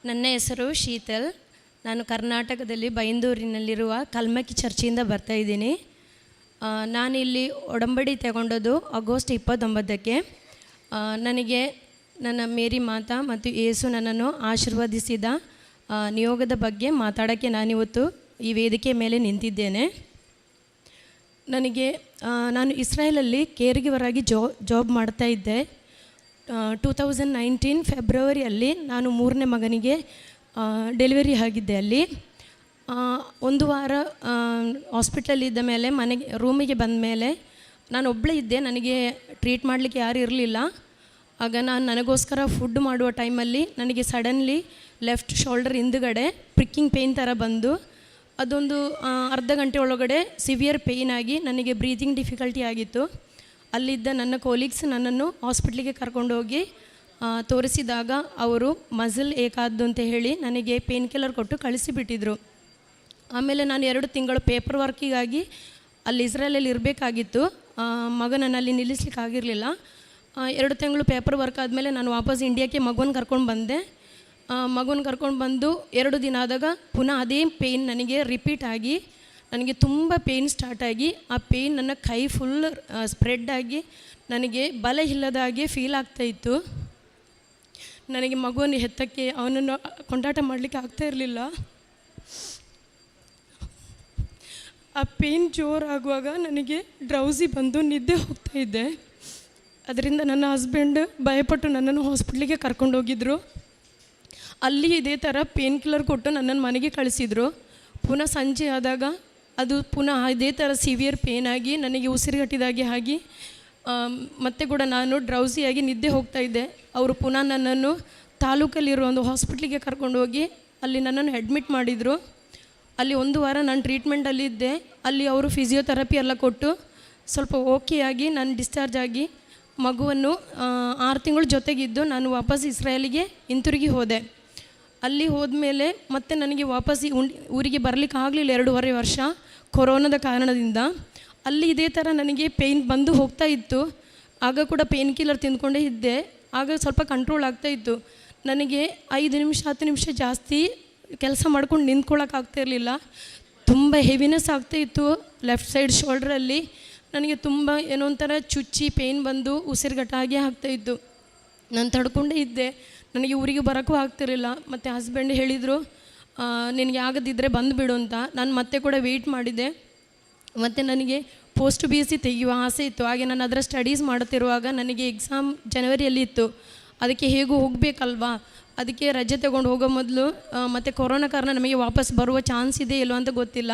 ನನ್ನ ಹೆಸರು ಶೀತಲ್. ನಾನು ಕರ್ನಾಟಕದಲ್ಲಿ ಬೈಂದೂರಿನಲ್ಲಿರುವ ಕಲ್ಮಕ್ಕಿ ಚರ್ಚಿಯಿಂದ ಬರ್ತಾಯಿದ್ದೀನಿ. ನಾನಿಲ್ಲಿ ಒಡಂಬಡಿ ತಗೊಂಡದ್ದು ಆಗಸ್ಟ್ 29ಕ್ಕೆ. ನನಗೆ ನನ್ನ ಮೇರಿ ಮಾತಾ ಮತ್ತು ಯೇಸು ನನ್ನನ್ನು ಆಶೀರ್ವದಿಸಿದ ನಿಯೋಗದ ಬಗ್ಗೆ ಮಾತಾಡೋಕ್ಕೆ ನಾನಿವತ್ತು ಈ ವೇದಿಕೆ ಮೇಲೆ ನಿಂತಿದ್ದೇನೆ. ನಾನು ಇಸ್ರಾಯೇಲಲ್ಲಿ ಕೇರ್ಗಿವರಾಗಿ ಜಾಬ್ ಮಾಡ್ತಾಯಿದ್ದೆ. 2019 ಫೆಬ್ರವರಿಯಲ್ಲಿ ನಾನು 3ನೇ ಮಗನಿಗೆ ಡೆಲಿವರಿ ಆಗಿದ್ದೆ. ಅಲ್ಲಿ ಒಂದು ವಾರ ಹಾಸ್ಪಿಟ್ಲಲ್ಲಿದ್ದ ಮೇಲೆ ರೂಮಿಗೆ ಬಂದ ಮೇಲೆ ನಾನು ಒಬ್ಬಳೇ ಇದ್ದೆ. ನನಗೆ ಟ್ರೀಟ್ ಮಾಡಲಿಕ್ಕೆ ಯಾರು ಇರಲಿಲ್ಲ. ಆಗ ನನಗೋಸ್ಕರ ಫುಡ್ ಮಾಡುವ ಟೈಮಲ್ಲಿ ನನಗೆ ಸಡನ್ಲಿ ಲೆಫ್ಟ್ ಶೋಲ್ಡರ್ ಹಿಂದುಗಡೆ ಪ್ರಿಕ್ಕಿಂಗ್ ಪೇಯ್ನ್ ಥರ ಬಂದು ಅದೊಂದು ಅರ್ಧ ಗಂಟೆ ಒಳಗಡೆ ಸಿವಿಯರ್ ಪೇಯ್ನ್ ಆಗಿ ನನಗೆ ಬ್ರೀತಿಂಗ್ ಡಿಫಿಕಲ್ಟಿ ಆಗಿತ್ತು. ಅಲ್ಲಿದ್ದ ನನ್ನ ಕೊಲೀಗ್ಸ್ ನನ್ನನ್ನು ಹಾಸ್ಪಿಟ್ಲಿಗೆ ಕರ್ಕೊಂಡೋಗಿ ತೋರಿಸಿದಾಗ ಅವರು ಮಸಲ್ ಏಕಾದ್ದು ಅಂತ ಹೇಳಿ ನನಗೆ ಪೇನ್ ಕಿಲ್ಲರ್ ಕೊಟ್ಟು ಕಳಿಸಿಬಿಟ್ಟಿದ್ರು. ಆಮೇಲೆ ನಾನು 2 ತಿಂಗಳು ಪೇಪರ್ ವರ್ಕಿಗಾಗಿ ಅಲ್ಲಿ ಇಸ್ರೇಲಲ್ಲಿ ಇರಬೇಕಾಗಿತ್ತು. ಮಗನನ್ನು ಅಲ್ಲಿ ನಿಲ್ಲಿಸ್ಲಿಕ್ಕೆ ಆಗಿರಲಿಲ್ಲ. 2 ತಿಂಗಳು ಪೇಪರ್ ವರ್ಕ್ ಆದಮೇಲೆ ನಾನು ವಾಪಸ್ ಇಂಡಿಯಾಕ್ಕೆ ಮಗುವನ್ನು ಕರ್ಕೊಂಡು ಬಂದೆ. ಮಗುವನ್ನು ಕರ್ಕೊಂಡು ಬಂದು 2 ದಿನ ಆದಾಗ ಪುನಃ ಅದೇ ಪೇಯ್ನ್ ನನಗೆ ರಿಪೀಟ್ ಆಗಿ ನನಗೆ ತುಂಬ ಪೇಯ್ನ್ ಸ್ಟಾರ್ಟಾಗಿ ಆ ಪೇಯ್ನ್ ನನ್ನ ಕೈ ಫುಲ್ ಸ್ಪ್ರೆಡ್ ಆಗಿ ನನಗೆ ಬಲ ಇಲ್ಲದ ಹಾಗೆ ಫೀಲ್ ಆಗ್ತಾಯಿತ್ತು. ನನಗೆ ಮಗುವನ್ನು ಹೆತ್ತಕ್ಕೆ ಅವನನ್ನು ಕೊಂಡಾಟ ಮಾಡಲಿಕ್ಕೆ ಆಗ್ತಾ ಇರಲಿಲ್ಲ. ಆ ಪೇಯ್ನ್ ಜೋರಾಗುವಾಗ ನನಗೆ ಡ್ರೌಸಿ ಬಂದು ನಿದ್ದೆ ಹೋಗ್ತಾಯಿದ್ದೆ. ಅದರಿಂದ ನನ್ನ ಹಸ್ಬೆಂಡ್ ಭಯಪಟ್ಟು ನನ್ನನ್ನು ಹಾಸ್ಪಿಟ್ಲಿಗೆ ಕರ್ಕೊಂಡೋಗಿದ್ರು. ಅಲ್ಲಿ ಇದೇ ಥರ ಪೇನ್ ಕಿಲ್ಲರ್ ಕೊಟ್ಟು ನನ್ನನ್ನು ಮನೆಗೆ ಕಳಿಸಿದರು. ಪುನಃ ಸಂಜೆ ಆದಾಗ ಅದು ಪುನಃ ಇದೇ ಥರ ಸಿವಿಯರ್ ಪೇನ್ ಆಗಿ ನನಗೆ ಉಸಿರುಗಟ್ಟಿದಾಗೆ ಆಗಿ ಮತ್ತೆ ಕೂಡ ನಾನು ಡ್ರೌಸಿಯಾಗಿ ನಿದ್ದೆ ಹೋಗ್ತಾಯಿದ್ದೆ. ಅವರು ಪುನಃ ನನ್ನನ್ನು ತಾಲೂಕಲ್ಲಿರೋ ಒಂದು ಹಾಸ್ಪಿಟ್ಲಿಗೆ ಕರ್ಕೊಂಡೋಗಿ ಅಲ್ಲಿ ನನ್ನನ್ನು ಅಡ್ಮಿಟ್ ಮಾಡಿದರು. ಅಲ್ಲಿ 1 ವಾರ ನಾನು ಟ್ರೀಟ್ಮೆಂಟಲ್ಲಿದ್ದೆ. ಅಲ್ಲಿ ಅವರು ಫಿಸಿಯೋಥೆರಪಿ ಎಲ್ಲ ಕೊಟ್ಟು ಸ್ವಲ್ಪ ಓಕೆ ಆಗಿ ನಾನು ಡಿಸ್ಚಾರ್ಜ್ ಆಗಿ ಮಗುವನ್ನು 6 ತಿಂಗಳು ಜೊತೆಗಿದ್ದು ನಾನು ವಾಪಸ್ ಇಸ್ರಾಯೇಲಿಗೆ ಹಿಂತಿರುಗಿ ಹೋದೆ. ಅಲ್ಲಿ ಹೋದ್ಮೇಲೆ ಮತ್ತೆ ನನಗೆ ವಾಪಸ್ ಊರಿಗೆ ಬರಲಿಕ್ಕೆ ಆಗಲಿಲ್ಲ 2.5 ವರ್ಷ ಕೊರೋನಾದ ಕಾರಣದಿಂದ. ಅಲ್ಲಿ ಇದೇ ಥರ ನನಗೆ ಪೇಯ್ನ್ ಬಂದು ಹೋಗ್ತಾ ಇತ್ತು. ಆಗ ಕೂಡ ಪೇನ್ ಕಿಲ್ಲರ್ ತಿಂದ್ಕೊಂಡೇ ಇದ್ದೆ. ಆಗ ಸ್ವಲ್ಪ ಕಂಟ್ರೋಲ್ ಆಗ್ತಾಯಿತ್ತು. ನನಗೆ 5 ನಿಮಿಷ 10 ನಿಮಿಷ ಜಾಸ್ತಿ ಕೆಲಸ ಮಾಡ್ಕೊಂಡು ನಿಂತ್ಕೊಳ್ಳೋಕ್ಕಾಗ್ತಾ ಇರಲಿಲ್ಲ. ತುಂಬ ಹೆವಿನೆಸ್ ಆಗ್ತಾಯಿತ್ತು ಲೆಫ್ಟ್ ಸೈಡ್ ಶೋಲ್ಡ್ರಲ್ಲಿ. ನನಗೆ ತುಂಬ ಏನೋ ಒಂಥರ ಚುಚ್ಚಿ ಪೇಯ್ನ್ ಬಂದು ಉಸಿರುಗಟ್ಟಾಗೆ ಆಗ್ತಾಯಿತ್ತು. ನಾನು ತಡ್ಕೊಂಡೇ ಇದ್ದೆ. ನನಗೆ ಊರಿಗೆ ಬರೋಕ್ಕೂ ಆಗ್ತಿರಲಿಲ್ಲ. ಮತ್ತು ಹಸ್ಬೆಂಡ್ ಹೇಳಿದರು, ನಿನಗೆ ಆಗದಿದ್ದರೆ ಬಂದುಬಿಡು ಅಂತ. ನಾನು ಮತ್ತೆ ಕೂಡ ವೆಯ್ಟ್ ಮಾಡಿದೆ. ಮತ್ತು ನನಗೆ ಪೋಸ್ಟ್ BSc ತೆಗೆಯುವ ಆಸೆ ಇತ್ತು. ಹಾಗೆ ನಾನು ಅದರ ಸ್ಟಡೀಸ್ ಮಾಡುತ್ತಿರುವಾಗ ನನಗೆ ಎಕ್ಸಾಮ್ ಜನವರಿಯಲ್ಲಿ ಇತ್ತು. ಅದಕ್ಕೆ ಹೇಗೂ ಹೋಗಬೇಕಲ್ವಾ, ಅದಕ್ಕೆ ರಜೆ ತಗೊಂಡು ಹೋಗೋ ಮೊದಲು ಮತ್ತು ಕೊರೋನಾ ಕಾರಣ ನಮಗೆ ವಾಪಸ್ ಬರುವ ಚಾನ್ಸ್ ಇದೆ ಇಲ್ಲೋ ಅಂತ ಗೊತ್ತಿಲ್ಲ.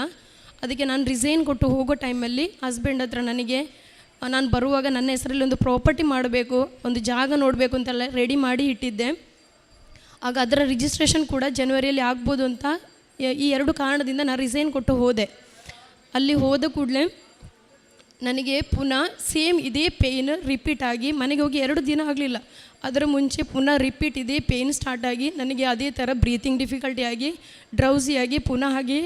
ಅದಕ್ಕೆ ನಾನು ರಿಸೈನ್ ಕೊಟ್ಟು ಹೋಗೋ ಟೈಮಲ್ಲಿ ಹಸ್ಬೆಂಡ್ ಹತ್ರ ನನಗೆ ನಾನು ಬರುವಾಗ ನನ್ನ ಹೆಸರಲ್ಲಿ ಒಂದು ಪ್ರಾಪರ್ಟಿ ಮಾಡಬೇಕು, ಒಂದು ಜಾಗ ನೋಡಬೇಕು ಅಂತೆಲ್ಲ ರೆಡಿ ಮಾಡಿ ಇಟ್ಟಿದ್ದೆ. ಆಗ ಅದರ ರಿಜಿಸ್ಟ್ರೇಷನ್ ಕೂಡ ಜನವರಿಯಲ್ಲಿ ಆಗ್ಬೋದು ಅಂತ ಈ 2 ಕಾರಣದಿಂದ ನಾನು ರಿಸೈನ್ ಕೊಟ್ಟು ಹೋದೆ. ಅಲ್ಲಿ ಹೋದ ಕೂಡಲೇ ನನಗೆ ಪುನಃ ಸೇಮ್ ಇದೇ ಪೇಯ್ನ್ ರಿಪೀಟ್ ಆಗಿ ಮನೆಗೆ ಹೋಗಿ 2 ದಿನ ಆಗಲಿಲ್ಲ. ಅದರ ಮುಂಚೆ ಪುನಃ ರಿಪೀಟ್ ಇದೇ ಪೇಯ್ನ್ ಸ್ಟಾರ್ಟ್ ಆಗಿ ನನಗೆ ಅದೇ ಥರ ಬ್ರೀತಿಂಗ್ ಡಿಫಿಕಲ್ಟಿ ಆಗಿ ಡ್ರೌಸಿಯಾಗಿ ಪುನಃ ಆಗಿ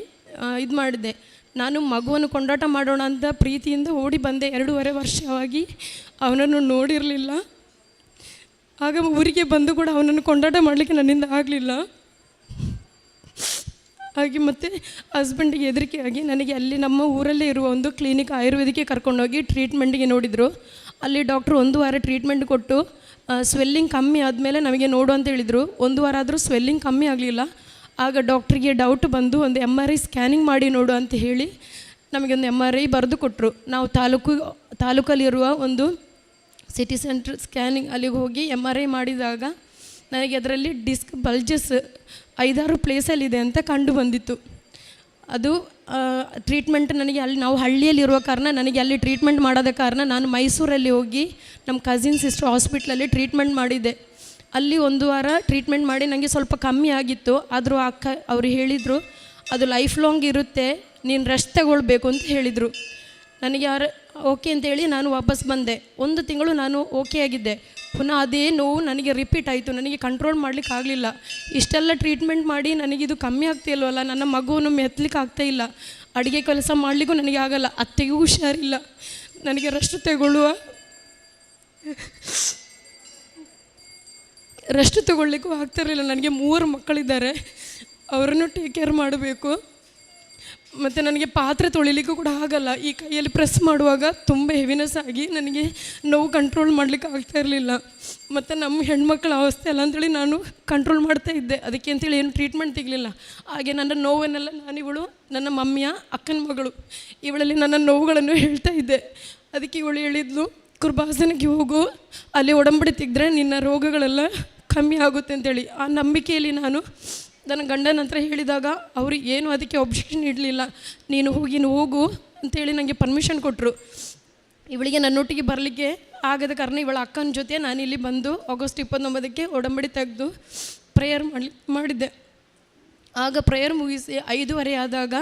ಇದು ಮಾಡಿದೆ. ನಾನು ಮಗುವನ್ನು ಕೊಂಡಾಟ ಮಾಡೋಣ ಅಂತ ಪ್ರೀತಿಯಿಂದ ಓಡಿ ಬಂದೆ. 2.5 ವರ್ಷವಾಗಿ ಅವನನ್ನು ನೋಡಿರಲಿಲ್ಲ. ಆಗ ಊರಿಗೆ ಬಂದು ಕೂಡ ಅವನನ್ನು ಕೊಂಡಾಟ ಮಾಡಲಿಕ್ಕೆ ನನ್ನಿಂದ ಆಗಲಿಲ್ಲ. ಹಾಗೆ ಮತ್ತು ಹಸ್ಬೆಂಡಿಗೆ ಹೆದರಿಕೆಯಾಗಿ ನನಗೆ ಅಲ್ಲಿ ನಮ್ಮ ಊರಲ್ಲೇ ಇರುವ ಒಂದು ಕ್ಲಿನಿಕ್ ಆಯುರ್ವೇದಿಕ್ಕೆ ಕರ್ಕೊಂಡೋಗಿ ಟ್ರೀಟ್ಮೆಂಟಿಗೆ ನೋಡಿದರು. ಅಲ್ಲಿ ಡಾಕ್ಟ್ರು 1 ವಾರ ಟ್ರೀಟ್ಮೆಂಟ್ ಕೊಟ್ಟು ಸ್ವೆಲ್ಲಿಂಗ್ ಕಮ್ಮಿ ಆದಮೇಲೆ ನಮಗೆ ನೋಡು ಅಂತ ಹೇಳಿದರು. 1 ವಾರ ಆದರೂ ಸ್ವೆಲ್ಲಿಂಗ್ ಕಮ್ಮಿ ಆಗಲಿಲ್ಲ. ಆಗ ಡಾಕ್ಟ್ರಿಗೆ ಡೌಟ್ ಬಂದು ಒಂದು MRI ಸ್ಕ್ಯಾನಿಂಗ್ ಮಾಡಿ ನೋಡು ಅಂತ ಹೇಳಿ ನಮಗೊಂದು MRI ಬರೆದು ಕೊಟ್ಟರು. ನಾವು ತಾಲೂಕಲ್ಲಿರುವ ಒಂದು ಸಿಟಿ ಸೆಂಟ್ರ್ ಸ್ಕ್ಯಾನಿಂಗ್ ಅಲ್ಲಿಗೆ ಹೋಗಿ MRI ಮಾಡಿದಾಗ ನನಗೆ ಅದರಲ್ಲಿ ಡಿಸ್ಕ್ ಬಲ್ಜಸ್ 5-6 ಪ್ಲೇಸಲ್ಲಿದೆ ಅಂತ ಕಂಡು ಬಂದಿತ್ತು. ಅದು ಟ್ರೀಟ್ಮೆಂಟ್ ನನಗೆ ನಾವು ಹಳ್ಳಿಯಲ್ಲಿರುವ ಕಾರಣ ನನಗೆ ಅಲ್ಲಿ ಟ್ರೀಟ್ಮೆಂಟ್ ಮಾಡೋದ ಕಾರಣ ನಾನು ಮೈಸೂರಲ್ಲಿ ಹೋಗಿ ನಮ್ಮ ಕಸಿನ್ ಸಿಸ್ಟರ್ ಹಾಸ್ಪಿಟ್ಲಲ್ಲಿ ಟ್ರೀಟ್ಮೆಂಟ್ ಮಾಡಿದ್ದೆ. ಅಲ್ಲಿ 1 ವಾರ ಟ್ರೀಟ್ಮೆಂಟ್ ಮಾಡಿ ನನಗೆ ಸ್ವಲ್ಪ ಕಮ್ಮಿ ಆಗಿತ್ತು. ಆದರೂ ಅವರು ಹೇಳಿದರು, ಅದು ಲೈಫ್ ಲಾಂಗ್ ಇರುತ್ತೆ, ನೀನು ರೆಸ್ಟ್ ತಗೊಳ್ಬೇಕು ಅಂತ ಹೇಳಿದರು. ನನಗೆ ಓಕೆ ಅಂತೇಳಿ ನಾನು ವಾಪಸ್ ಬಂದೆ. 1 ತಿಂಗಳು ನಾನು ಓಕೆ ಆಗಿದ್ದೆ. ಪುನಃ ಅದೇ ನೋವು ನನಗೆ ರಿಪೀಟ್ ಆಯಿತು. ನನಗೆ ಕಂಟ್ರೋಲ್ ಮಾಡಲಿಕ್ಕೆ ಆಗಲಿಲ್ಲ. ಇಷ್ಟೆಲ್ಲ ಟ್ರೀಟ್ಮೆಂಟ್ ಮಾಡಿ ನನಗಿದು ಕಮ್ಮಿ ಆಗ್ತಿಲ್ವಲ್ಲ, ನನ್ನ ಮಗುವನ್ನು ಮೆತ್ತಲಿಕ್ಕೆ ಆಗ್ತಾಯಿಲ್ಲ, ಅಡುಗೆ ಕೆಲಸ ಮಾಡಲಿಕ್ಕೂ ನನಗೆ ಆಗಲ್ಲ, ಅತ್ತೆಗೂ ಹುಷಾರಿಲ್ಲ, ನನಗೆ ರೆಸ್ಟ್ ರೆಸ್ಟ್ ತೊಗೊಳ್ಲಿಕ್ಕೂ ಆಗ್ತಿರಲಿಲ್ಲ. ನನಗೆ 3 ಮಕ್ಕಳಿದ್ದಾರೆ, ಅವರನ್ನು ಟೇಕ್ ಕೇರ್ ಮಾಡಬೇಕು. ಮತ್ತು ನನಗೆ ಪಾತ್ರೆ ತೊಳಿಲಿಕ್ಕೂ ಕೂಡ ಆಗಲ್ಲ. ಈ ಕೈಯಲ್ಲಿ ಪ್ರೆಸ್ ಮಾಡುವಾಗ ತುಂಬ ಹೆವಿನೆಸ್ ಆಗಿ ನನಗೆ ನೋವು ಕಂಟ್ರೋಲ್ ಮಾಡಲಿಕ್ಕೆ ಆಗ್ತಾ ಇರಲಿಲ್ಲ. ಮತ್ತು ನಮ್ಮ ಹೆಣ್ಮಕ್ಳ ಅವಸ್ಥೆ ಅಲ್ಲ ಅಂಥೇಳಿ ನಾನು ಕಂಟ್ರೋಲ್ ಮಾಡ್ತಾ ಇದ್ದೆ. ಅದಕ್ಕೆ ಅಂತೇಳಿ ಏನು ಟ್ರೀಟ್ಮೆಂಟ್ ತೆಗಲಿಲ್ಲ. ಹಾಗೆ ನನ್ನ ನೋವನ್ನೆಲ್ಲ ನಾನಿವಳು ನನ್ನ ಮಮ್ಮಿಯ ಅಕ್ಕನ ಮಗಳು, ಇವಳಲ್ಲಿ ನನ್ನ ನೋವುಗಳನ್ನು ಹೇಳ್ತಾ ಇದ್ದೆ. ಅದಕ್ಕೆ ಇವಳು ಹೇಳಿದ್ಲು, ಕೃಪಾಸನಕ್ಕೆ ಹೋಗು, ಅಲ್ಲಿ ಒಡಂಬಡಿ ತೆಗೆದ್ರೆ ನಿನ್ನ ರೋಗಗಳೆಲ್ಲ ಕಮ್ಮಿ ಆಗುತ್ತೆ ಅಂತೇಳಿ. ಆ ನಂಬಿಕೆಯಲ್ಲಿ ನಾನು ನನ್ನ ಗಂಡನ ಹತ್ರ ಹೇಳಿದಾಗ ಅವರು ಏನು ಅದಕ್ಕೆ ಒಬ್ಜೆಕ್ಷನ್ ಇಡಲಿಲ್ಲ. ನೀನು ಹೋಗು ಅಂತೇಳಿ ನನಗೆ ಪರ್ಮಿಷನ್ ಕೊಟ್ಟರು. ಇವಳಿಗೆ ನನ್ನೊಟ್ಟಿಗೆ ಬರಲಿಕ್ಕೆ ಆಗದ ಕಾರಣ ಇವಳ ಅಕ್ಕನ ಜೊತೆ ನಾನಿಲ್ಲಿ ಬಂದು ಆಗಸ್ಟ್ 29ಕ್ಕೆ ಒಡಂಬಡಿ ತೆಗೆದು ಪ್ರೇಯರ್ ಮಾಡಿದ್ದೆ. ಆಗ ಪ್ರೇಯರ್ ಮುಗಿಸಿ 5:30 ಆದಾಗ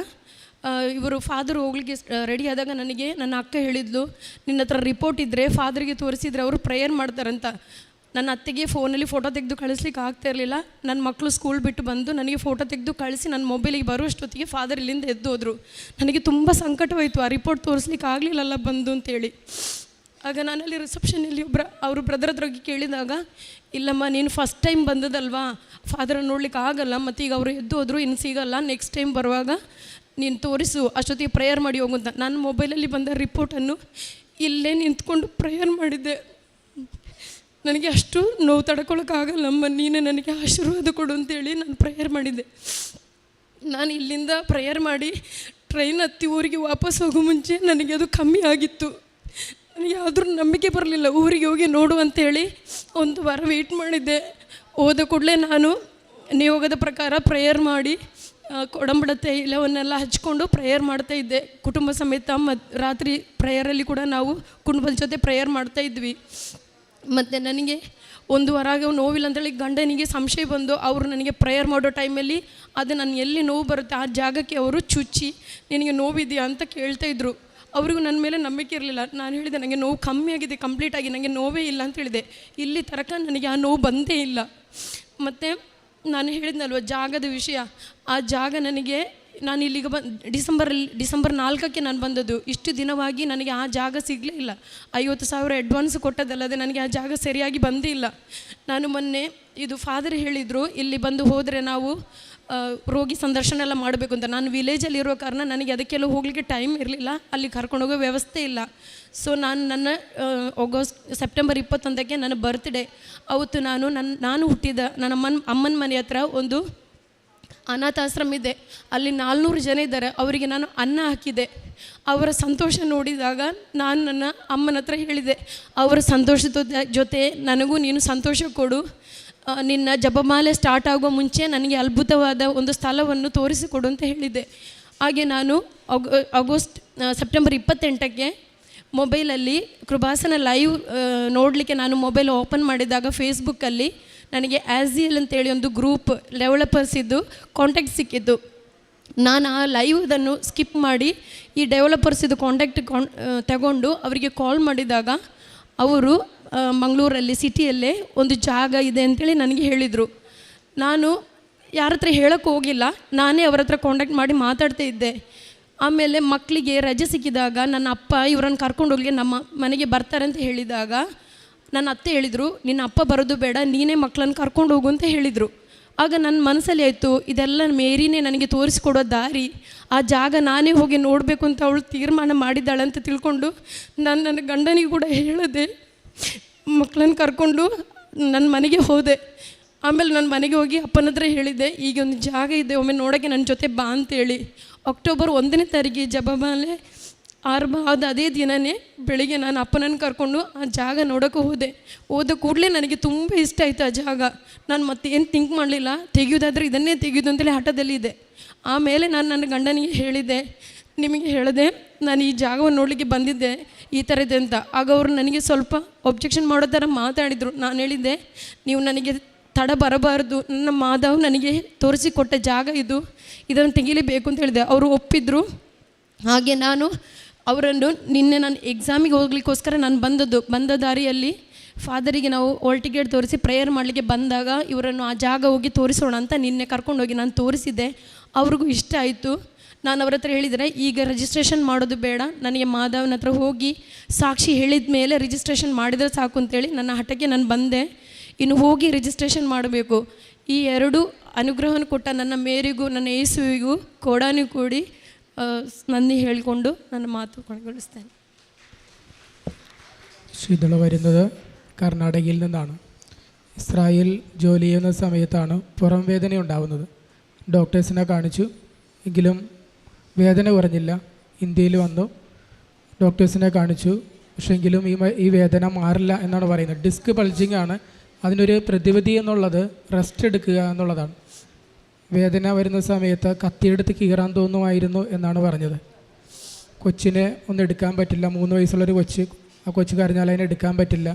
ಇವರು ಫಾದರ್ ಹೋಗ್ಲಿಕ್ಕೆ ರೆಡಿ ಆದಾಗ ನನಗೆ ನನ್ನ ಅಕ್ಕ ಹೇಳಿದ್ಲು, ನಿನ್ನ ಹತ್ರ ರಿಪೋರ್ಟ್ ಇದ್ದರೆ ಫಾದರಿಗೆ ತೋರಿಸಿದರೆ ಅವರು ಪ್ರೇಯರ್ ಮಾಡ್ತಾರಂತ. ನನ್ನ ಅತ್ತೆಗೆ ಫೋನಲ್ಲಿ ಫೋಟೋ ತೆಗೆದು ಕಳಿಸ್ಲಿಕ್ಕೆ ಆಗ್ತಾ ಇರಲಿಲ್ಲ. ನನ್ನ ಮಕ್ಕಳು ಸ್ಕೂಲ್ ಬಿಟ್ಟು ಬಂದು ನನಗೆ ಫೋಟೋ ತೆಗೆದು ಕಳಿಸಿ ನನ್ನ ಮೊಬೈಲಿಗೆ ಬರುವಷ್ಟೊತ್ತಿಗೆ ಫಾದರ್ ಇಲ್ಲಿಂದ ಎದ್ದೋದ್ರು. ನನಗೆ ತುಂಬ ಸಂಕಟವಾಯಿತು, ಆ ರಿಪೋರ್ಟ್ ತೋರಿಸ್ಲಿಕ್ಕೆ ಆಗಲಿಲ್ಲಲ್ಲ ಬಂದು ಅಂತೇಳಿ. ಆಗ ನಾನಲ್ಲಿ ರಿಸೆಪ್ಷನಲ್ಲಿ ಅವರು ಬ್ರದರ್ ಹತ್ರ ಹೋಗಿ ಕೇಳಿದಾಗ, ಇಲ್ಲಮ್ಮ ನೀನು ಫಸ್ಟ್ ಟೈಮ್ ಬಂದದಲ್ವಾ, ಫಾದರನ್ನು ನೋಡ್ಲಿಕ್ಕೆ ಆಗಲ್ಲ, ಮತ್ತು ಈಗ ಅವರು ಎದ್ದೋದ್ರು, ಇನ್ನು ಸಿಗಲ್ಲ, ನೆಕ್ಸ್ಟ್ ಟೈಮ್ ಬರುವಾಗ ನೀನು ತೋರಿಸು, ಅಷ್ಟೊತ್ತಿಗೆ ಪ್ರೇಯರ್ ಮಾಡಿ ಹೋಗುಂತ. ನನ್ನ ಮೊಬೈಲಲ್ಲಿ ಬಂದ ರಿಪೋರ್ಟನ್ನು ಇಲ್ಲೇ ನಿಂತ್ಕೊಂಡು ಪ್ರೇಯರ್ ಮಾಡಿದ್ದೆ. ನನಗೆ ಅಷ್ಟು ನೋವು ತಡ್ಕೊಳಕ್ಕಾಗಲ್ಲಮ್ಮ, ನೀನು ನನಗೆ ಆಶೀರ್ವಾದ ಕೊಡು ಅಂತೇಳಿ ನಾನು ಪ್ರೇಯರ್ ಮಾಡಿದ್ದೆ. ನಾನು ಇಲ್ಲಿಂದ ಪ್ರೇಯರ್ ಮಾಡಿ ಟ್ರೈನ್ ಹತ್ತಿ ಊರಿಗೆ ವಾಪಸ್ ಹೋಗೋ ಮುಂಚೆ ನನಗೆ ಅದು ಕಮ್ಮಿ ಆಗಿತ್ತು. ನನಗೆ ಆದರೂ ನಂಬಿಕೆ ಬರಲಿಲ್ಲ. ಊರಿಗೆ ಹೋಗಿ ನೋಡು ಅಂತೇಳಿ 1 ವಾರ ವೆಯ್ಟ್ ಮಾಡಿದ್ದೆ. ಹೋದ ಕೂಡಲೇ ನಾನು ನಿಯೋಗದ ಪ್ರಕಾರ ಪ್ರೇಯರ್ ಮಾಡಿ ಒಡಂಬಡತೆ ಇಲ್ಲವನ್ನೆಲ್ಲ ಹಚ್ಕೊಂಡು ಪ್ರೇಯರ್ ಮಾಡ್ತಾಯಿದ್ದೆ. ಕುಟುಂಬ ಸಮೇತ ರಾತ್ರಿ ಪ್ರೇಯರಲ್ಲಿ ಕೂಡ ನಾವು ಕುಟುಂಬದ ಜೊತೆ ಪ್ರೇಯರ್ ಮಾಡ್ತಾಯಿದ್ವಿ. ಮತ್ತು ನನಗೆ 1 ವಾರ ನೋವಿಲ್ಲ ಅಂತೇಳಿ ಗಂಡನಿಗೆ ಸಂಶಯ ಬಂದು ಅವರು ನನಗೆ ಪ್ರೇಯರ್ ಮಾಡೋ ಟೈಮಲ್ಲಿ ಅದು ನಾನು ಎಲ್ಲಿ ನೋವು ಬರುತ್ತೆ ಆ ಜಾಗಕ್ಕೆ ಅವರು ಚುಚ್ಚಿ ನಿನಗೆ ನೋವಿದೆಯಾ ಅಂತ ಕೇಳ್ತಾಯಿದ್ರು. ಅವ್ರಿಗೂ ನನ್ನ ಮೇಲೆ ನಂಬಿಕೆ ಇರಲಿಲ್ಲ. ನಾನು ಹೇಳಿದೆ ನನಗೆ ನೋವು ಕಮ್ಮಿ ಆಗಿದೆ ಕಂಪ್ಲೀಟಾಗಿ, ನನಗೆ ನೋವೇ ಇಲ್ಲ ಅಂತ ಹೇಳಿದೆ. ಇಲ್ಲಿ ತನಕ ನನಗೆ ಆ ನೋವು ಬಂದೇ ಇಲ್ಲ. ಮತ್ತು ನಾನು ಹೇಳಿದ್ನಲ್ವ ಜಾಗದ ವಿಷಯ, ಆ ಜಾಗ ನನಗೆ ನಾನು ಇಲ್ಲಿಗೆ ಡಿಸೆಂಬರ್ 4ಕ್ಕೆ ನಾನು ಬಂದದ್ದು. ಇಷ್ಟು ದಿನವಾಗಿ ನನಗೆ ಆ ಜಾಗ ಸಿಗಲೇ ಇಲ್ಲ. 50,000 ಅಡ್ವಾನ್ಸ್ ಕೊಟ್ಟದಲ್ಲದೆ ನನಗೆ ಆ ಜಾಗ ಸರಿಯಾಗಿ ಬಂದೇ ಇಲ್ಲ. ನಾನು ಮೊನ್ನೆ ಇದು ಫಾದರ್ ಹೇಳಿದರು, ಇಲ್ಲಿ ಬಂದು ಹೋದರೆ ನಾವು ರೋಗಿ ಸಂದರ್ಶನ ಎಲ್ಲ ಮಾಡಬೇಕು ಅಂತ. ನಾನು ವಿಲೇಜಲ್ಲಿ ಇರೋ ಕಾರಣ ನನಗೆ ಅದಕ್ಕೆಲ್ಲ ಹೋಗಲಿಕ್ಕೆ ಟೈಮ್ ಇರಲಿಲ್ಲ, ಅಲ್ಲಿ ಕರ್ಕೊಂಡೋಗೋ ವ್ಯವಸ್ಥೆ ಇಲ್ಲ. ಸೊ ನಾನು ನನ್ನ ಸೆಪ್ಟೆಂಬರ್ 21ಕ್ಕೆ ನನ್ನ ಬರ್ತ್ಡೇ, ಅವತ್ತು ನಾನು ಹುಟ್ಟಿದ ನನ್ನ ಅಮ್ಮನ ಮನೆ ಹತ್ರ ಒಂದು ಅನಾಥಾಶ್ರಮ ಇದೆ. ಅಲ್ಲಿ 400 ಜನ ಇದ್ದಾರೆ. ಅವರಿಗೆ ನಾನು ಅನ್ನ ಹಾಕಿದೆ. ಅವರ ಸಂತೋಷ ನೋಡಿದಾಗ ನಾನು ನನ್ನ ಅಮ್ಮನ ಹತ್ರ ಹೇಳಿದೆ, ಅವರ ಸಂತೋಷದ ಜೊತೆ ನನಗೂ ನೀನು ಸಂತೋಷ ಕೊಡು, ನಿನ್ನ ಜಪಮಾಲೆ ಸ್ಟಾರ್ಟ್ ಆಗೋ ಮುಂಚೆ ನನಗೆ ಅದ್ಭುತವಾದ ಒಂದು ಸ್ಥಳವನ್ನು ತೋರಿಸಿಕೊಡು ಅಂತ ಹೇಳಿದ್ದೆ. ಹಾಗೆ ನಾನು ಸೆಪ್ಟೆಂಬರ್ 28ಕ್ಕೆ ಮೊಬೈಲಲ್ಲಿ ಕೃಪಾಸನ ಲೈವ್ ನೋಡಲಿಕ್ಕೆ ನಾನು ಮೊಬೈಲ್ ಓಪನ್ ಮಾಡಿದಾಗ ಫೇಸ್ಬುಕ್ಕಲ್ಲಿ ನನಗೆ ಆ್ಯಸಿಯಲ್ ಅಂತೇಳಿ ಒಂದು ಗ್ರೂಪ್ ಡೆವಲಪರ್ಸ್ ಇದ್ದು ಕಾಂಟ್ಯಾಕ್ಟ್ ಸಿಕ್ಕಿದ್ದು. ನಾನು ಆ ಲೈವ್ದನ್ನು ಸ್ಕಿಪ್ ಮಾಡಿ ಈ ಡೆವಲಪರ್ಸಿದ್ದು ಕಾಂಟ್ಯಾಕ್ಟ್ ತಗೊಂಡು ಅವರಿಗೆ ಕಾಲ್ ಮಾಡಿದಾಗ ಅವರು ಮಂಗಳೂರಲ್ಲಿ ಸಿಟಿಯಲ್ಲೇ ಒಂದು ಜಾಗ ಇದೆ ಅಂತೇಳಿ ನನಗೆ ಹೇಳಿದರು. ನಾನು ಯಾರ ಹತ್ರ ಹೇಳೋಕ್ಕೆ ಹೋಗಿಲ್ಲ, ನಾನೇ ಅವರ ಹತ್ರ ಕಾಂಟ್ಯಾಕ್ಟ್ ಮಾಡಿ ಮಾತಾಡ್ತಾ ಇದ್ದೆ. ಆಮೇಲೆ ಮಕ್ಕಳಿಗೆ ರಜೆ ಸಿಕ್ಕಿದಾಗ ನನ್ನ ಅಪ್ಪ ಇವರನ್ನು ಕರ್ಕೊಂಡು ಹೋಗಿ ನಮ್ಮ ಮನೆಗೆ ಬರ್ತಾರೆ ಅಂತ ಹೇಳಿದಾಗ ನನ್ನ ಅತ್ತೆ ಹೇಳಿದರು, ನಿನ್ನ ಅಪ್ಪ ಬರೋದು ಬೇಡ, ನೀನೇ ಮಕ್ಕಳನ್ನು ಕರ್ಕೊಂಡು ಹೋಗು ಅಂತ ಹೇಳಿದರು. ಆಗ ನನ್ನ ಮನಸ್ಸಲ್ಲಿ ಆಯಿತು, ಇದೆಲ್ಲ ಮೇರಿನೇ ನನಗೆ ತೋರಿಸ್ಕೊಡೋ ದಾರಿ, ಆ ಜಾಗ ನಾನೇ ಹೋಗಿ ನೋಡಬೇಕು ಅಂತ ಅವಳು ತೀರ್ಮಾನ ಮಾಡಿದ್ದಾಳೆ ಅಂತ ತಿಳ್ಕೊಂಡು ನಾನು ನನ್ನ ಗಂಡನಿಗೆ ಕೂಡ ಹೇಳಿದೆ. ಮಕ್ಕಳನ್ನು ಕರ್ಕೊಂಡು ನನ್ನ ಮನೆಗೆ ಹೋದೆ. ಆಮೇಲೆ ನನ್ನ ಮನೆಗೆ ಹೋಗಿ ಅಪ್ಪನ ಹತ್ರ ಹೇಳಿದ್ದೆ, ಈಗ ಒಂದು ಜಾಗ ಇದೆ, ಒಮ್ಮೆ ನೋಡೋಕ್ಕೆ ನನ್ನ ಜೊತೆ ಬಾ ಅಂತೇಳಿ. ಅಕ್ಟೋಬರ್ 1ನೇ ತಾರೀಕಿಗೆ ಜಪಮಾಲೆ ಆರಂಭ ಆದ ಅದೇ ದಿನವೇ ಬೆಳಿಗ್ಗೆ ನಾನು ಅಪ್ಪನನ್ನು ಕರ್ಕೊಂಡು ಆ ಜಾಗ ನೋಡೋಕ್ಕೆ ಹೋದ ಕೂಡಲೇ ನನಗೆ ತುಂಬ ಇಷ್ಟ ಆಯಿತು ಆ ಜಾಗ. ನಾನು ಮತ್ತೇನು ಥಿಂಕ್ ಮಾಡಲಿಲ್ಲ, ತೆಗೆಯೋದಾದರೆ ಇದನ್ನೇ ತೆಗೆಯೋದು ಅಂತೇಳಿ ಹಠದಲ್ಲಿದೆ. ಆಮೇಲೆ ನಾನು ನನ್ನ ಗಂಡನಿಗೆ ಹೇಳಿದೆ, ನಿಮಗೆ ಹೇಳಿದೆ ನಾನು ಈ ಜಾಗವನ್ನು ನೋಡಲಿಕ್ಕೆ ಬಂದಿದ್ದೆ ಈ ಥರ ಇದೆ ಅಂತ. ಆಗ ಅವರು ನನಗೆ ಸ್ವಲ್ಪ ಒಬ್ಜೆಕ್ಷನ್ ಮಾಡೋ ಥರ ಮಾತಾಡಿದರು. ನಾನು ಹೇಳಿದ್ದೆ, ನೀವು ನನಗೆ ತಡ ಬರಬಾರ್ದು, ನನ್ನ ಮಾಧವ್ ನನಗೆ ತೋರಿಸಿಕೊಟ್ಟ ಜಾಗ ಇದನ್ನು ತೆಗಿಲೇಬೇಕು ಅಂತ ಹೇಳಿದೆ. ಅವರು ಒಪ್ಪಿದ್ರು. ಹಾಗೆ ನಾನು ಅವರನ್ನು ನಿನ್ನೆ ನಾನು ಎಕ್ಸಾಮಿಗೆ ಹೋಗ್ಲಿಕ್ಕೋಸ್ಕರ ನಾನು ಬಂದ ದಾರಿಯಲ್ಲಿ ಫಾದರಿಗೆ ನಾವು ಹಾಲ್ ಟಿಕೆಟ್ ತೋರಿಸಿ ಪ್ರೇಯರ್ ಮಾಡಲಿಕ್ಕೆ ಬಂದಾಗ ಇವರನ್ನು ಆ ಜಾಗ ಹೋಗಿ ತೋರಿಸೋಣ ಅಂತ ನಿನ್ನೆ ಕರ್ಕೊಂಡೋಗಿ ನಾನು ತೋರಿಸಿದ್ದೆ. ಅವ್ರಿಗೂ ಇಷ್ಟ ಆಯಿತು. ನಾನು ಅವ್ರ ಹತ್ರ ಹೇಳಿದರೆ ಈಗ ರಿಜಿಸ್ಟ್ರೇಷನ್ ಮಾಡೋದು ಬೇಡ, ನನಗೆ ಮಾಧವನ ಹತ್ರ ಹೋಗಿ ಸಾಕ್ಷಿ ಹೇಳಿದ ಮೇಲೆ ರಿಜಿಸ್ಟ್ರೇಷನ್ ಮಾಡಿದರೆ ಸಾಕು ಅಂತೇಳಿ ನನ್ನ ಹಠಕ್ಕೆ ನಾನು ಬಂದೆ. ಇನ್ನು ಹೋಗಿ ರಿಜಿಸ್ಟ್ರೇಷನ್ ಮಾಡಬೇಕು. ಈ ಎರಡು ಅನುಗ್ರಹವನ್ನು ಕೊಟ್ಟ ನನ್ನ ಮೇರಿಗೂ ನನ್ನ ಯೇಸುವಿಗೂ ಕೋಡಾನು ಕೂಡಿ നന്ദി ಹೇಳಿಕೊಂಡು ನನ್ನ ಮಾತು ಕೊನೆಗೊಳಿಸ್ತೇನೆ. ശീതള വരുന്നത് കർണാടകയിൽ നിന്നാണ്. ഇസ്രായേൽ ജോലി ചെയ്യുന്ന സമയത്താണ് പുറം വേദന ഉണ്ടാവുന്നത്. ഡോക്ടേഴ്സിനെ കാണിച്ചു, എങ്കിലും വേദന കുറഞ്ഞില്ല. ഇന്ത്യയിൽ വന്നു, ഡോക്ടേഴ്സിനെ കാണിച്ചു, പക്ഷേ എങ്കിലും ഈ വേദന മാറില്ല എന്നാണ് പറയുന്നത്. ഡിസ്ക് ബൾജിങ് ആണ്. അതിനൊരു പ്രതിവിധി എന്നുള്ളത് റെസ്റ്റ് എടുക്കുക എന്നുള്ളതാണ്. വേദന വരുന്ന സമയത്ത് കത്തിയെടുത്ത് കീറാൻ തോന്നുമായിരുന്നു എന്നാണ് പറഞ്ഞത്. കൊച്ചിനെ ഒന്നും എടുക്കാൻ പറ്റില്ല. 3 വയസ്സുള്ളൊരു കൊച്ച്, ആ കൊച്ചു കരഞ്ഞാൽ അതിനെ എടുക്കാൻ പറ്റില്ല.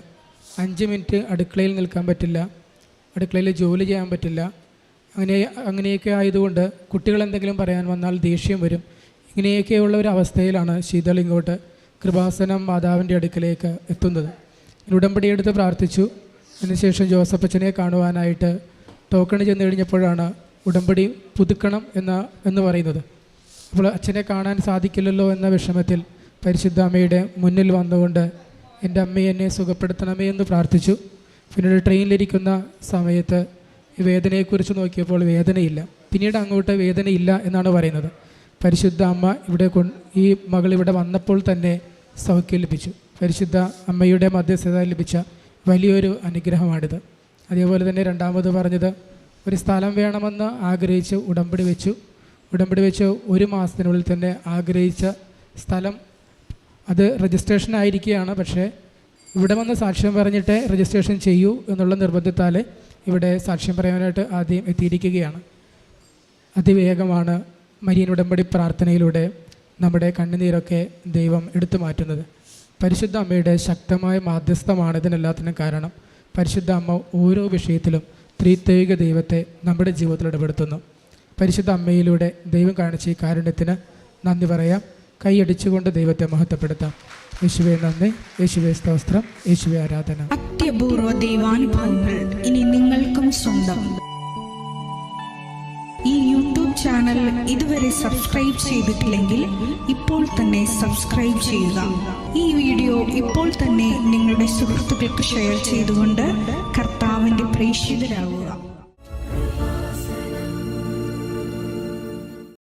5 മിനിറ്റ് അടുക്കളയിൽ നിൽക്കാൻ പറ്റില്ല, അടുക്കളയിൽ ജോലി ചെയ്യാൻ പറ്റില്ല. അങ്ങനെയൊക്കെ ആയതുകൊണ്ട് കുട്ടികൾ എന്തെങ്കിലും പറയാൻ വന്നാൽ ദേഷ്യം വരും. ഇങ്ങനെയൊക്കെയുള്ള ഒരു അവസ്ഥയിലാണ് ശീതൾ ഇങ്ങോട്ട് കൃപാസനം മാതാവിൻ്റെ അടുക്കലേക്ക് എത്തുന്നത്. ഉടമ്പടി എടുത്ത് പ്രാർത്ഥിച്ചു. അതിനുശേഷം ജോസഫ് അച്ഛനെ കാണുവാനായിട്ട് ടോക്കൺ ചെന്ന് കഴിഞ്ഞപ്പോഴാണ് ഉടമ്പടി പുതുക്കണം എന്ന് പറയുന്നത്. അപ്പോൾ അച്ഛനെ കാണാൻ സാധിക്കില്ലല്ലോ എന്ന വിഷമത്തിൽ പരിശുദ്ധ അമ്മയുടെ മുന്നിൽ വന്നുകൊണ്ട് എൻ്റെ അമ്മയെ എന്നെ സുഖപ്പെടുത്തണമേ എന്ന് പ്രാർത്ഥിച്ചു. പിന്നീട് ട്രെയിനിലിരിക്കുന്ന സമയത്ത് ഈ വേദനയെക്കുറിച്ച് നോക്കിയപ്പോൾ വേദനയില്ല. പിന്നീട് അങ്ങോട്ട് വേദനയില്ല എന്നാണ് പറയുന്നത്. പരിശുദ്ധ അമ്മ ഈ മകൾ ഇവിടെ വന്നപ്പോൾ തന്നെ സൗഖ്യം ലഭിച്ചു. പരിശുദ്ധ അമ്മയുടെ മധ്യസ്ഥത ലഭിച്ച വലിയൊരു അനുഗ്രഹമാണിത്. അതേപോലെ തന്നെ രണ്ടാമത് പറഞ്ഞത്, ഒരു സ്ഥലം വേണമെന്ന് ആഗ്രഹിച്ച് ഉടമ്പടി വെച്ചു. 1 മാസത്തിനുള്ളിൽ തന്നെ ആഗ്രഹിച്ച സ്ഥലം അത് രജിസ്ട്രേഷൻ ആയിരിക്കുകയാണ്. പക്ഷേ ഇവിടെ വന്ന് സാക്ഷ്യം പറഞ്ഞിട്ട് രജിസ്ട്രേഷൻ ചെയ്യൂ എന്നുള്ള നിർബന്ധത്താൽ ഇവിടെ സാക്ഷ്യം പറയാനായിട്ട് ആദ്യം എത്തിയിരിക്കുകയാണ്. അതിവേഗമാണ് മരിയൻ ഉടമ്പടി പ്രാർത്ഥനയിലൂടെ നമ്മുടെ കണ്ണുനീരൊക്കെ ദൈവം എടുത്തു മാറ്റുന്നത്. പരിശുദ്ധ അമ്മയുടെ ശക്തമായ മാധ്യസ്ഥമാണ് ഇതിനെല്ലാത്തിനും കാരണം. പരിശുദ്ധ അമ്മ ഓരോ വിഷയത്തിലും ത്രിത്വൈക ദൈവത്തെ നമ്മുടെ ജീവിതത്തിൽ ഇടപെടുത്തുന്നു. പരിശുദ്ധ അമ്മയിലൂടെ ദൈവം കാണിച്ച ഈ കാരുണ്യത്തിന് നന്ദി പറയാം. കൈയടിച്ചുകൊണ്ട് ദൈവത്തെ മഹത്വപ്പെടുത്താം. യേശുവേ നന്ദി, യേശുവേ സ്തോത്രം, യേശുവേ ആരാധന. അത്യപൂർവ ദൈവാനുഭവങ്ങൾ ഇനി നിങ്ങൾക്കും സ്വന്തം. ഈ യൂട്യൂബ് ചാനൽ ഇതുവരെ സബ്സ്ക്രൈബ് ചെയ്തിട്ടില്ലെങ്കിൽ ഇപ്പോൾ തന്നെ സബ്സ്ക്രൈബ് ചെയ്യുക. ഈ വീഡിയോ ഇപ്പോൾ തന്നെ നിങ്ങളുടെ സുഹൃത്തുക്കൾക്ക് ഷെയർ ചെയ്തുകൊണ്ട് കർത്താവിൻ്റെ പ്രേക്ഷിതരാകുക.